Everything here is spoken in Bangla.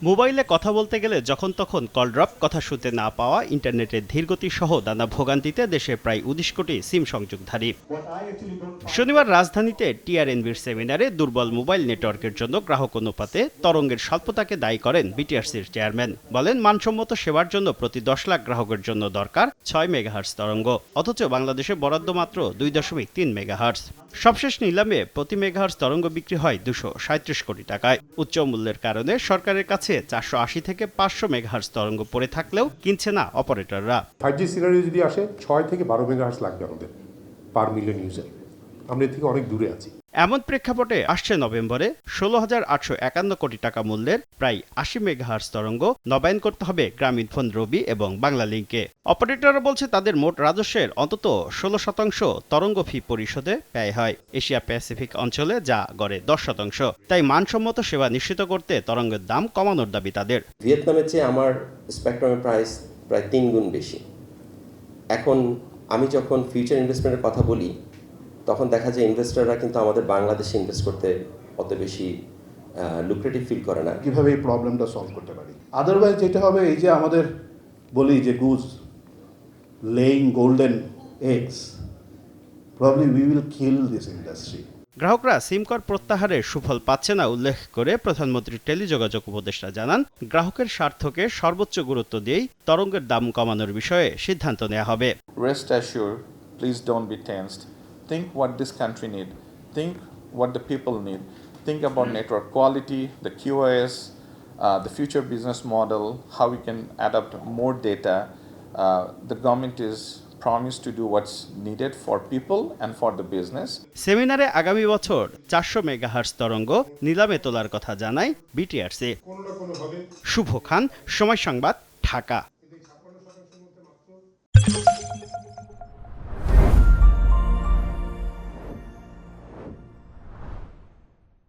মোবাইলে কথা বলতে গেলে যখন তখন কল ড্রপ, কথা শুনতে না পাওয়া, ইন্টারনেটের ধীরগতি সহ নানা ভোগান্তিতে দেশের প্রায় 19 কোটি সিম সংযোগধারী। শনিবার রাজধানীতে টিআরএনবির সেমিনারে দুর্বল মোবাইল নেটওয়ার্কের জন্য গ্রাহক অনুপাতে তরঙ্গের স্বল্পতাকে দায়ী করেন বিটিআরসির চেয়ারম্যান। বলেন, মানসম্মত সেবার জন্য প্রতি 10 লাখ গ্রাহকের জন্য দরকার 6 মেগাহার্টজ তরঙ্গ, অথচ বাংলাদেশে বরাদ্দ মাত্র 2.3 মেগাহার্টজ। সবশেষ নিলামে প্রতি মেগাহার্টজ তরঙ্গ বিক্রি হয় 237 কোটি টাকায়। উচ্চ মূল্যের কারণে সরকারের কাছে 480 থেকে 500 মেগাহার্টজ তরঙ্গ পড়ে থাকলেও কিনছে না অপারেটররা। 5G সিনারিও যদি আসে 6 থেকে 12 মেগাহার্টজ লাগবে আমাদের পার মিলিয়ন ইউজার। আমরা এর থেকে অনেক দূরে আছি। এমন প্রেক্ষাপটে আসছে নভেম্বরে 16,851 কোটি টাকা মূল্যের প্রায় 80 মেগাহার্টজ তরঙ্গ নবায়ন করতে হবে গ্রামীণফোন, রবি এবং বাংলালিংকে। অপারেটররা বলছে তাদের মোট রাজস্বের অন্তত 16% তরঙ্গ ফি পরিশোধে ব্যয় হয়। এশিয়া প্যাসিফিক অঞ্চলে যা গড়ে 10%। তাই মানসম্মত সেবা নিশ্চিত করতে তরঙ্গের দাম কমানোর দাবি তাদের। ভিয়েতনামের চেয়ে আমার স্পেকট্রামের প্রাইস প্রায় 3 গুণ বেশি। এখন আমি যখন ফিউচার ইনভেস্টমেন্টের কথা বলি, তখন দেখা যায় ইনভেস্টররা কিন্তু আমাদের বাংলাদেশে ইনভেস্ট করতে অত বেশি লুক্রেটিভ ফিল করে না। কিভাবে এই প্রবলেমটা সলভ করতে পারি? আদারওয়াইজ যেটা হবে, এই যে আমাদের বলি যে goose laying golden eggs, probably we will kill this industry. গ্রাহকরা সিম কর প্রত্যাহারের সুফল পাচ্ছে না উল্লেখ করে প্রধানমন্ত্রী টেলিযোগাযোগ উপদেষ্টা জানান, গ্রাহকের স্বার্থকে সর্বোচ্চ গুরুত্ব দিয়েই তরঙ্গের দাম কমানোর বিষয়ে সিদ্ধান্ত নেওয়া হবে। Rest assured, please don't be tensed. Think what this country need. Think what the people need. Think about network quality, the QoS, the future business model, how we can adapt more data. The government is promised to do what's needed for people and for the business. সেমিনারে আগামী বছর 400 মেগাহার্টজ তরঙ্গ নিলামে তোলার কথা জানায় বিটিআরসি। শুভ খান, সময় সংবাদ, ঢাকা।